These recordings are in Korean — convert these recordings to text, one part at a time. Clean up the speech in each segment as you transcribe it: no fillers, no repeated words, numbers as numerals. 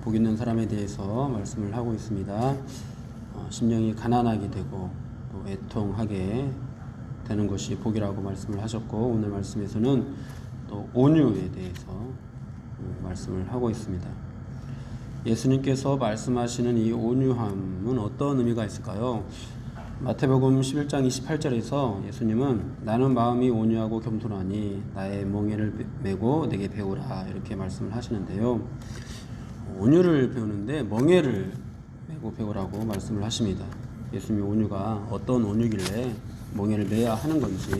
복 있는 사람에 대해서 말씀을 하고 있습니다. 심령이 가난하게 되고 또 애통하게 되는 것이 복이라고 말씀을 하셨고, 오늘 말씀에서는 또 온유에 대해서 말씀을 하고 있습니다. 예수님께서 말씀하시는 이 온유함은 어떤 의미가 있을까요? 마태복음 11장 28절에서 예수님은 나는 마음이 온유하고 겸손하니 나의 멍에를 메고 내게 배우라, 이렇게 말씀을 하시는데요. 온유를 배우는데 멍에를 메고 배우라고 말씀을 하십니다. 예수님의 온유가 어떤 온유길래 멍에를 메야 하는 건지.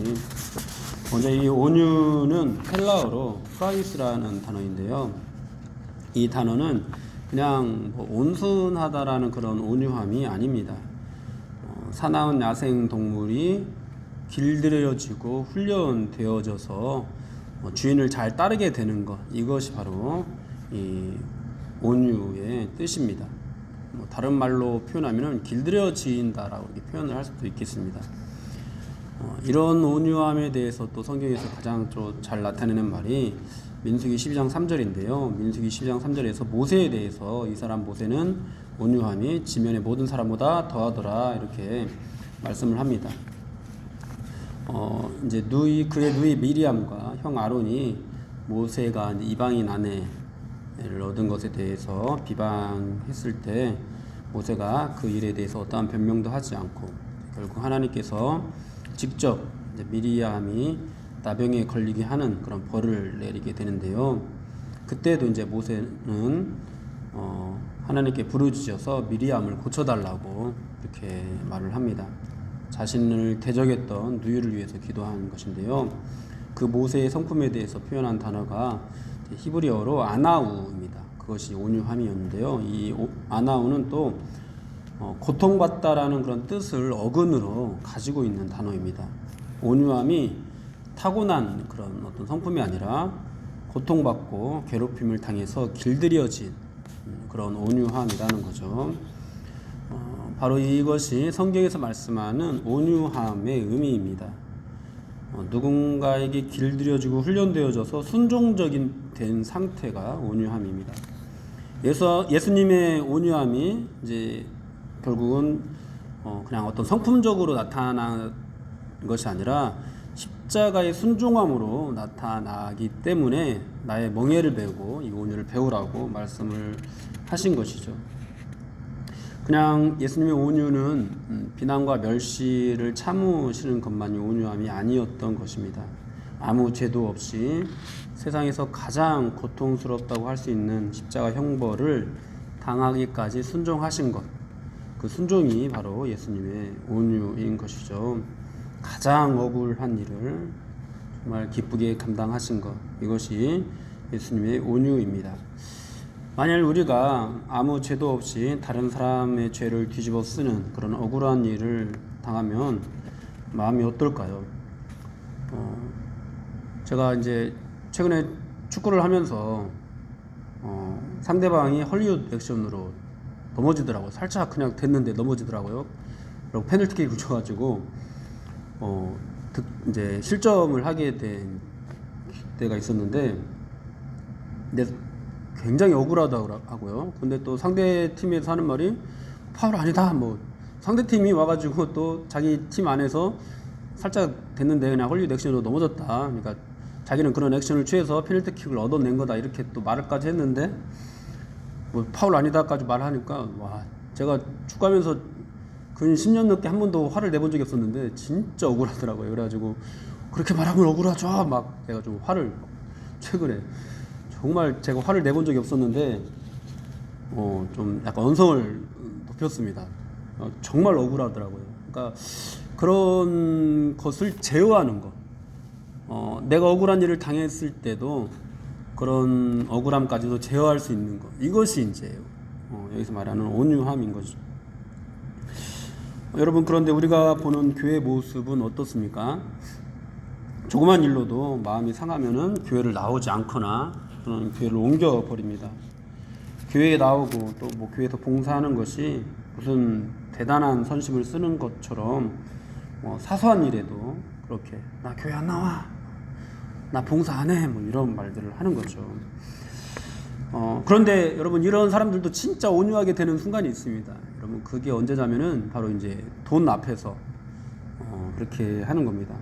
먼저 이 온유는 헬라어로 프라이스라는 단어인데요. 이 단어는 그냥 온순하다라는 그런 온유함이 아닙니다. 사나운 야생 동물이 길들여지고 훈련되어져서 주인을 잘 따르게 되는 것, 이것이 바로 이 온유의 뜻입니다. 다른 말로 표현하면 길들여진다라고 이렇게 표현을 할 수도 있겠습니다. 이런 온유함에 대해서 또 성경에서 가장 잘 나타내는 말이 민수기 12장 3절인데요. 민수기 12장 3절에서 모세에 대해서 이 사람 모세는 온유함이 지면의 모든 사람보다 더하더라, 이렇게 말씀을 합니다. 이제 그의 누이 미리암과 형 아론이 모세가 이방인 아내를 얻은 것에 대해서 비방했을 때 모세가 그 일에 대해서 어떠한 변명도 하지 않고 결국 하나님께서 직접 이제 미리암이 나병에 걸리게 하는 그런 벌을 내리게 되는데요. 그때도 이제 모세는 하나님께 부르짖어서 미리암을 고쳐달라고 이렇게 말을 합니다. 자신을 대적했던 누이를 위해서 기도하는 것인데요. 그 모세의 성품에 대해서 표현한 단어가 히브리어로 아나우입니다. 그것이 온유함이었는데요. 이 아나우는 또 고통받다라는 그런 뜻을 어근으로 가지고 있는 단어입니다. 온유함이 타고난 그런 어떤 성품이 아니라 고통받고 괴롭힘을 당해서 길들여진 그런 온유함이라는 거죠. 바로 이것이 성경에서 말씀하는 온유함의 의미입니다. 누군가에게 길들여지고 훈련되어져서 순종적인 된 상태가 온유함입니다. 예수님의 온유함이 이제 결국은 그냥 어떤 성품적으로 나타난 것이 아니라 십자가의 순종함으로 나타나기 때문에 나의 멍에를 메고 이 온유를 배우라고 말씀을 하신 것이죠. 그냥 예수님의 온유는 비난과 멸시를 참으시는 것만이 온유함이 아니었던 것입니다. 아무 죄도 없이 세상에서 가장 고통스럽다고 할 수 있는 십자가 형벌을 당하기까지 순종하신 것, 그 순종이 바로 예수님의 온유인 것이죠. 가장 억울한 일을 정말 기쁘게 감당하신 것, 이것이 예수님의 온유입니다. 만약 우리가 아무 죄도 없이 다른 사람의 죄를 뒤집어 쓰는 그런 억울한 일을 당하면 마음이 어떨까요? 제가 이제 최근에 축구를 하면서 상대방이 헐리우드 액션으로 넘어지더라고요. 살짝 그냥 됐는데 넘어지더라고요. 그리고 페널티킥을 줘가지고 이제 실점을 하게 된 때가 있었는데, 근데 굉장히 억울하다고요. 근데 또 상대 팀에서 하는 말이 파울 아니다. 상대 팀이 와가지고 또 자기 팀 안에서 살짝 됐는데 그냥 헐리우드 액션으로 넘어졌다. 그러니까 자기는 그런 액션을 취해서 페널티킥을 얻어낸 거다, 이렇게 또 말을까지 했는데 파울 아니다까지 말하니까 제가 축구하면서 근 10년 넘게 한 번도 화를 내본 적이 없었는데 진짜 억울하더라고요. 그래가지고 그렇게 말하면 억울하죠. 제가 좀 화를 최근에 정말 제가 화를 내본 적이 없었는데 좀 약간 언성을 높였습니다. 정말 억울하더라고요. 그러니까 그런 것을 제어하는 것, 내가 억울한 일을 당했을 때도 그런 억울함까지도 제어할 수 있는 것, 이것이 이제 여기서 말하는 온유함인 거죠. 여러분, 그런데 우리가 보는 교회 모습은 어떻습니까? 조그만 일로도 마음이 상하면은 교회를 나오지 않거나 또는 교회를 옮겨버립니다. 교회에 나오고 또 교회에서 봉사하는 것이 무슨 대단한 선심을 쓰는 것처럼 사소한 일에도 그렇게 나 교회 안 나와, 나 봉사 안 해, 이런 말들을 하는 거죠. 그런데 여러분 이런 사람들도 진짜 온유하게 되는 순간이 있습니다. 여러분 그게 언제냐면은 바로 이제 돈 앞에서 그렇게 하는 겁니다.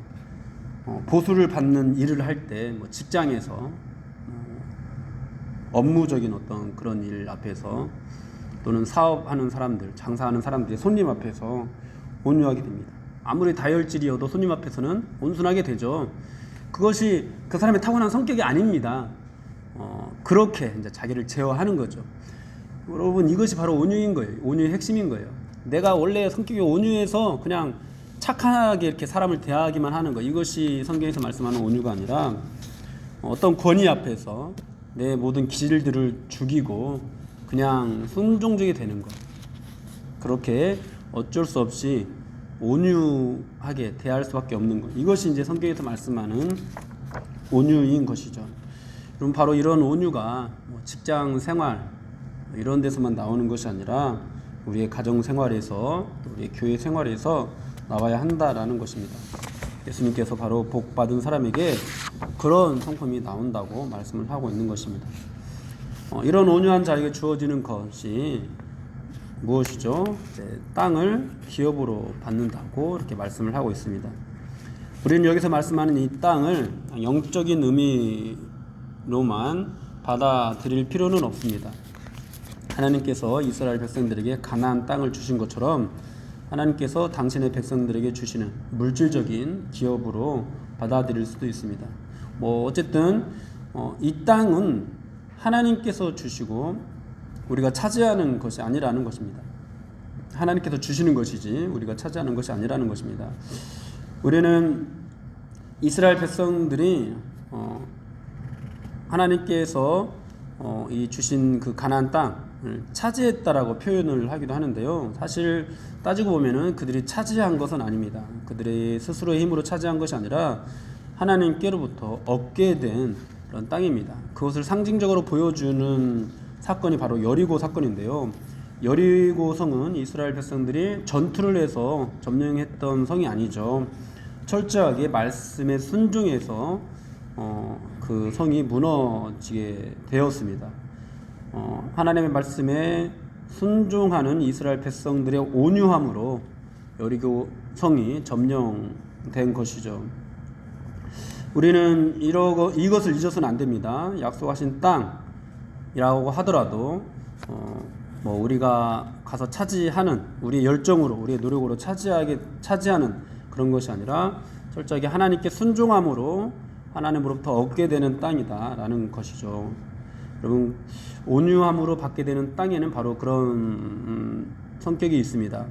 보수를 받는 일을 할 때 뭐 직장에서 업무적인 어떤 그런 일 앞에서 또는 사업하는 사람들, 장사하는 사람들이 손님 앞에서 온유하게 됩니다. 아무리 다혈질이어도 손님 앞에서는 온순하게 되죠. 그것이 그 사람의 타고난 성격이 아닙니다. 그렇게 이제 자기를 제어하는 거죠. 여러분 이것이 바로 온유인 거예요. 온유의 핵심인 거예요. 내가 원래 성격이 온유해서 그냥 착하게 이렇게 사람을 대하기만 하는 거, 이것이 성경에서 말씀하는 온유가 아니라 어떤 권위 앞에서 내 모든 기질들을 죽이고 그냥 순종적이 되는 것, 그렇게 어쩔 수 없이 온유하게 대할 수밖에 없는 것, 이것이 이제 성경에서 말씀하는 온유인 것이죠. 그럼 바로 이런 온유가 직장 생활 이런 데서만 나오는 것이 아니라 우리의 가정 생활에서, 우리의 교회 생활에서 나와야 한다라는 것입니다. 예수님께서 바로 복 받은 사람에게 그런 성품이 나온다고 말씀을 하고 있는 것입니다. 이런 온유한 자에게 주어지는 것이 무엇이죠? 땅을 기업으로 받는다고 이렇게 말씀을 하고 있습니다. 우리는 여기서 말씀하는 이 땅을 영적인 의미로만 받아들일 필요는 없습니다. 하나님께서 이스라엘 백성들에게 가나안 땅을 주신 것처럼 하나님께서 당신의 백성들에게 주시는 물질적인 기업으로 받아들일 수도 있습니다. 어쨌든 이 땅은 하나님께서 주시고 우리가 차지하는 것이 아니라는 것입니다. 하나님께서 주시는 것이지 우리가 차지하는 것이 아니라는 것입니다. 우리는 이스라엘 백성들이 하나님께서 이 주신 그 가나안 땅을 차지했다라고 표현을 하기도 하는데요. 사실 따지고 보면은 그들이 차지한 것은 아닙니다. 그들의 스스로의 힘으로 차지한 것이 아니라 하나님께로부터 얻게 된 그런 땅입니다. 그것을 상징적으로 보여주는 사건이 바로 여리고 사건인데요. 여리고 성은 이스라엘 백성들이 전투를 해서 점령했던 성이 아니죠. 철저하게 말씀에 순종해서 그 성이 무너지게 되었습니다. 하나님의 말씀에 순종하는 이스라엘 백성들의 온유함으로 여리고 성이 점령된 것이죠. 우리는 이것을 잊어서는 안 됩니다. 약속하신 땅이라고 하더라도 우리가 가서 차지하는 우리의 열정으로, 우리의 노력으로 차지하는 그런 것이 아니라 철저하게 하나님께 순종함으로 하나님으로부터 얻게 되는 땅이다라는 것이죠. 여러분, 온유함으로 받게 되는 땅에는 바로 그런 성격이 있습니다.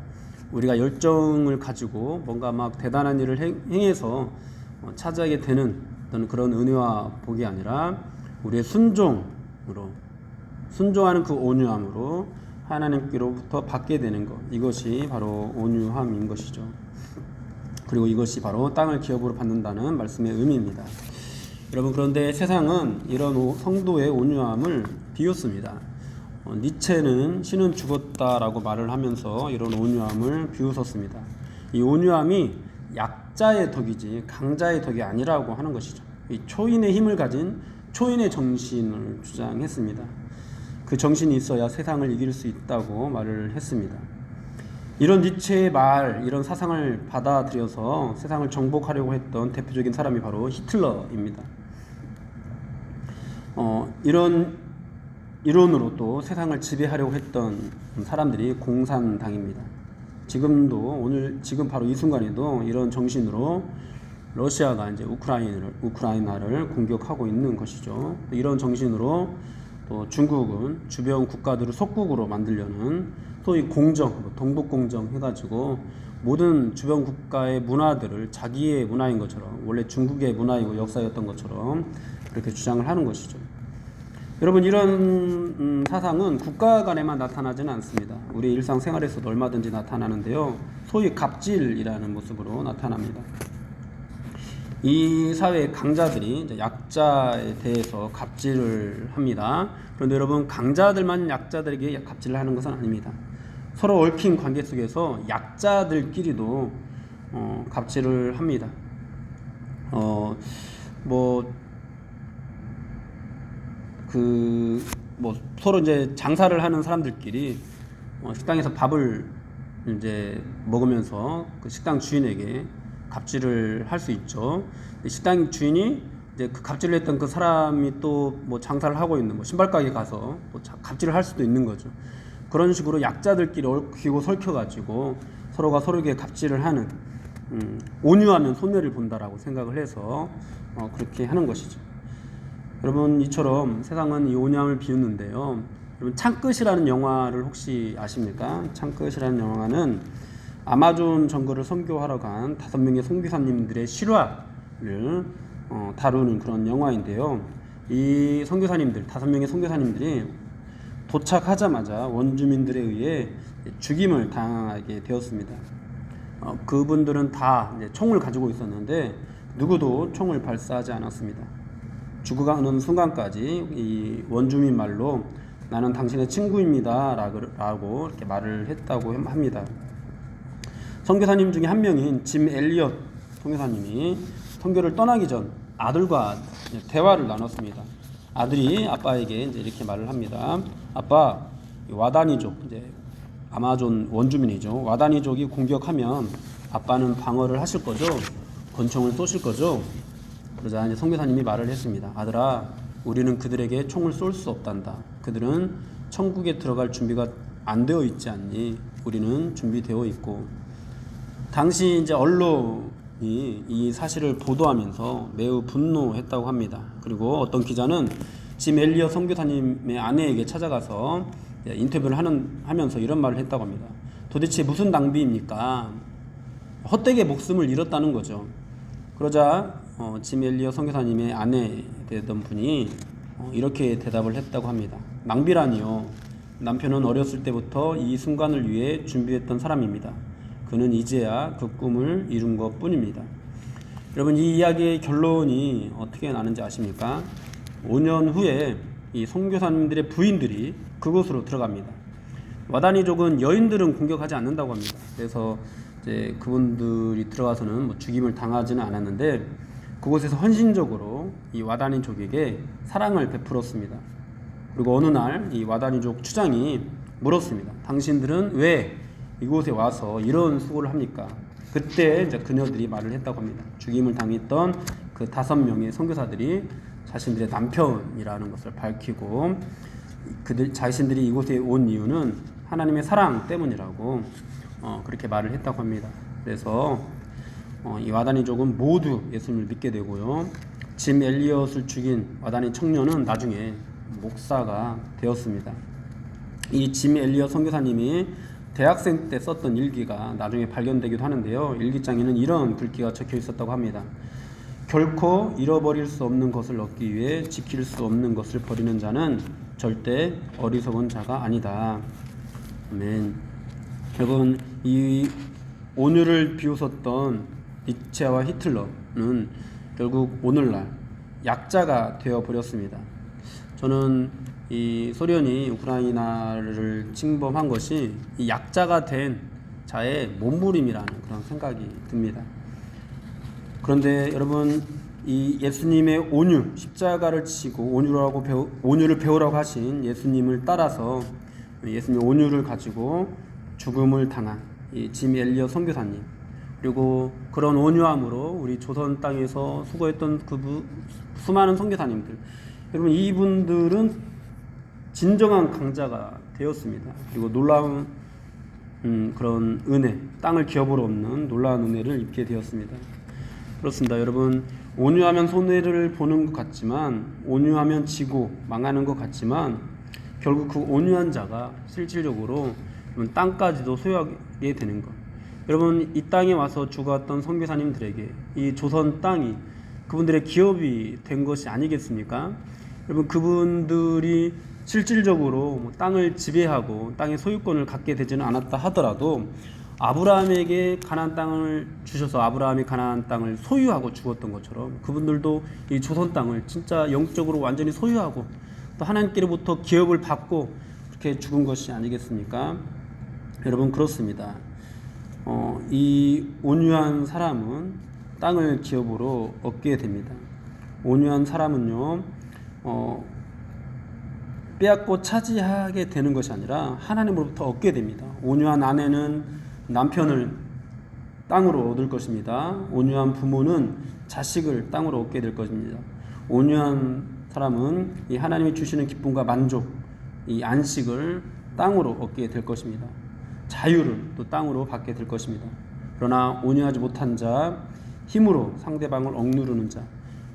우리가 열정을 가지고 뭔가 막 대단한 일을 행해서 차지하게 되는 어떤 그런 은혜와 복이 아니라 우리의 순종하는 그 온유함으로 하나님께로부터 받게 되는 것, 이것이 바로 온유함인 것이죠. 그리고 이것이 바로 땅을 기업으로 받는다는 말씀의 의미입니다. 여러분, 그런데 세상은 이런 성도의 온유함을 비웃습니다. 니체는 신은 죽었다라고 말을 하면서 이런 온유함을 비웃었습니다. 이 온유함이 약자의 덕이지 강자의 덕이 아니라고 하는 것이죠. 이 초인의 힘을 가진 초인의 정신을 주장했습니다. 그 정신이 있어야 세상을 이길 수 있다고 말을 했습니다. 이런 니체의 말, 이런 사상을 받아들여서 세상을 정복하려고 했던 대표적인 사람이 바로 히틀러입니다. 이런 이론으로 또 세상을 지배하려고 했던 사람들이 공산당입니다. 지금 바로 이 순간에도 이런 정신으로 러시아가 이제 우크라이나를 공격하고 있는 것이죠. 이런 정신으로 또 중국은 주변 국가들을 속국으로 만들려는 소위 공정, 동북공정 해가지고 모든 주변 국가의 문화들을 자기의 문화인 것처럼, 원래 중국의 문화이고 역사였던 것처럼 그렇게 주장을 하는 것이죠. 여러분, 이런 사상은 국가 간에만 나타나지는 않습니다. 우리 일상생활에서도 얼마든지 나타나는데요. 소위 갑질이라는 모습으로 나타납니다. 이 사회의 강자들이 이제 약자에 대해서 갑질을 합니다. 그런데 여러분, 강자들만 약자들에게 갑질을 하는 것은 아닙니다. 서로 얽힌 관계 속에서 약자들끼리도 갑질을 합니다. 뭐 서로 이제 장사를 하는 사람들끼리 식당에서 밥을 이제 먹으면서 그 식당 주인에게 갑질을 할 수 있죠. 식당 주인이 이제 그 갑질을 했던 그 사람이 또 뭐 장사를 하고 있는 뭐 신발 가게 가서 또 갑질을 할 수도 있는 거죠. 그런 식으로 약자들끼리 얽히고 설켜가지고 서로가 서로에게 갑질을 하는 온유하면 손해를 본다라고 생각을 해서 그렇게 하는 것이죠. 여러분, 이처럼 세상은 이 온유함을 비웃는데요. 여러분, 창끝이라는 영화를 혹시 아십니까? 창끝이라는 영화는 아마존 정글을 선교하러 간 5명의 선교사님들의 실화를 다루는 그런 영화인데요. 이 선교사님들, 5명의 선교사님들이 도착하자마자 원주민들에 의해 죽임을 당하게 되었습니다. 그분들은 다 이제 총을 가지고 있었는데 누구도 총을 발사하지 않았습니다. 죽어가는 순간까지 이 원주민 말로 나는 당신의 친구입니다 라고 이렇게 말을 했다고 합니다. 선교사님 중에 한 명인 짐 엘리엇 선교사님이 선교를 떠나기 전 아들과 대화를 나눴습니다. 아들이 아빠에게 이제 이렇게 말을 합니다. 아빠, 와다니족, 이제 아마존 원주민이죠. 와다니족이 공격하면 아빠는 방어를 하실 거죠? 권총을 쏘실 거죠? 그러자 이제 선교사님이 말을 했습니다. 아들아, 우리는 그들에게 총을 쏠 수 없단다. 그들은 천국에 들어갈 준비가 안 되어 있지 않니? 우리는 준비되어 있고. 당시 이제 언론이 이 사실을 보도하면서 매우 분노했다고 합니다. 그리고 어떤 기자는 짐 엘리엇 선교사님의 아내에게 찾아가서 인터뷰를 하면서 이런 말을 했다고 합니다. 도대체 무슨 낭비입니까? 헛되게 목숨을 잃었다는 거죠. 그러자 짐 엘리엇 선교사님의 아내 되던 분이 이렇게 대답을 했다고 합니다. 낭비라니요. 남편은 어렸을 때부터 이 순간을 위해 준비했던 사람입니다. 그는 이제야 그 꿈을 이룬 것 뿐입니다. 여러분, 이 이야기의 결론이 어떻게 나는지 아십니까? 5년 후에 이 선교사님들의 부인들이 그곳으로 들어갑니다. 와다니족은 여인들은 공격하지 않는다고 합니다. 그래서 이제 그분들이 들어가서는 뭐 죽임을 당하지는 않았는데 그곳에서 헌신적으로 이 와다니족에게 사랑을 베풀었습니다. 그리고 어느 날 이 와다니족 추장이 물었습니다. 당신들은 왜 이곳에 와서 이런 수고를 합니까? 그때 이제 그녀들이 말을 했다고 합니다. 죽임을 당했던 그 5명의 선교사들이 자신들의 남편이라는 것을 밝히고 그들 자신들이 이곳에 온 이유는 하나님의 사랑 때문이라고 그렇게 말을 했다고 합니다. 그래서 이 와다니족은 모두 예수님을 믿게 되고요. 짐 엘리엇을 죽인 와다니 청년은 나중에 목사가 되었습니다. 이 짐 엘리엇 선교사님이 대학생 때 썼던 일기가 나중에 발견되기도 하는데요. 일기장에는 이런 글귀가 적혀 있었다고 합니다. 결코 잃어버릴 수 없는 것을 얻기 위해 지킬 수 없는 것을 버리는 자는 절대 어리석은 자가 아니다. 아멘. 여러분, 이 온유를 비웃었던 니체와 히틀러는 결국 오늘날 약자가 되어버렸습니다. 저는 이 소련이 우크라이나를 침범한 것이 이 약자가 된 자의 몸부림이라는 그런 생각이 듭니다. 그런데 여러분, 이 예수님의 온유, 십자가를 지고 온유를 배우라고 하신 예수님을 따라서 예수님의 온유를 가지고 죽음을 당한 이 짐 엘리엇 선교사님, 그리고 그런 온유함으로 우리 조선 땅에서 수고했던 그 수많은 선교사님들, 여러분, 이분들은 진정한 강자가 되었습니다. 그리고 놀라운 그런 은혜, 땅을 기업으로 얻는 놀라운 은혜를 입게 되었습니다. 그렇습니다. 여러분, 온유하면 손해를 보는 것 같지만, 온유하면 지고 망하는 것 같지만, 결국 그 온유한 자가 실질적으로 땅까지도 소유하게 되는 것. 여러분, 이 땅에 와서 죽어왔던 선교사님들에게 이 조선 땅이 그분들의 기업이 된 것이 아니겠습니까? 여러분, 그분들이 실질적으로 땅을 지배하고 땅의 소유권을 갖게 되지는 않았다 하더라도 아브라함에게 가나안 땅을 주셔서 아브라함이 가나안 땅을 소유하고 죽었던 것처럼 그분들도 이 조선 땅을 진짜 영적으로 완전히 소유하고 또 하나님께로부터 기업을 받고 그렇게 죽은 것이 아니겠습니까? 여러분, 그렇습니다. 이 온유한 사람은 땅을 기업으로 얻게 됩니다. 온유한 사람은요, 빼앗고 차지하게 되는 것이 아니라 하나님으로부터 얻게 됩니다. 온유한 아내는 남편을 땅으로 얻을 것입니다. 온유한 부모는 자식을 땅으로 얻게 될 것입니다. 온유한 사람은 이 하나님이 주시는 기쁨과 만족, 이 안식을 땅으로 얻게 될 것입니다. 자유를 또 땅으로 받게 될 것입니다. 그러나 온유하지 못한 자, 힘으로 상대방을 억누르는 자,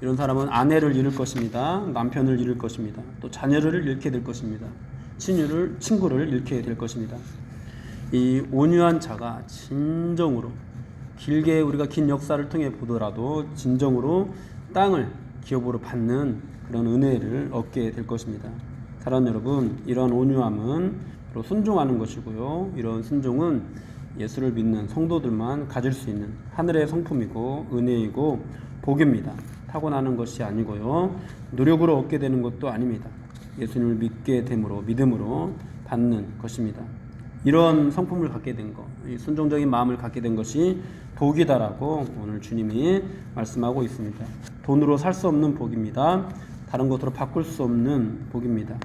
이런 사람은 아내를 잃을 것입니다. 남편을 잃을 것입니다. 또 자녀를 잃게 될 것입니다. 친구를 잃게 될 것입니다. 이 온유한 자가 진정으로 길게 우리가 긴 역사를 통해 보더라도 진정으로 땅을 기업으로 받는 그런 은혜를 얻게 될 것입니다. 사랑하는 여러분, 이런 온유함은 바로 순종하는 것이고요. 이런 순종은 예수를 믿는 성도들만 가질 수 있는 하늘의 성품이고 은혜이고 복입니다. 타고나는 것이 아니고요. 노력으로 얻게 되는 것도 아닙니다. 예수님을 믿게 됨으로 믿음으로 받는 것입니다. 이런 성품을 갖게 된 것, 이 순종적인 마음을 갖게 된 것이 복이다라고 오늘 주님이 말씀하고 있습니다. 돈으로 살 수 없는 복입니다. 다른 것으로 바꿀 수 없는 복입니다.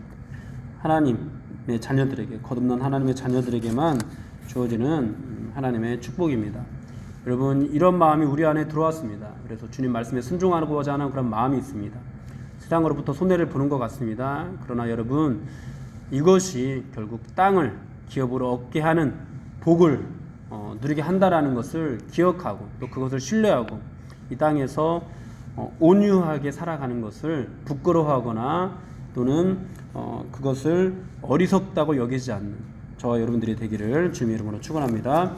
하나님의 자녀들에게, 거듭난 하나님의 자녀들에게만 주어지는 하나님의 축복입니다. 여러분, 이런 마음이 우리 안에 들어왔습니다. 그래서 주님 말씀에 순종하고자 하는 그런 마음이 있습니다. 세상으로부터 손해를 보는 것 같습니다. 그러나 여러분, 이것이 결국 땅을 기업으로 얻게 하는 복을 누리게 한다라는 것을 기억하고 또 그것을 신뢰하고 이 땅에서 온유하게 살아가는 것을 부끄러워하거나 또는 그것을 어리석다고 여기지 않는 저와 여러분들이 되기를 주님의 이름으로 축원합니다.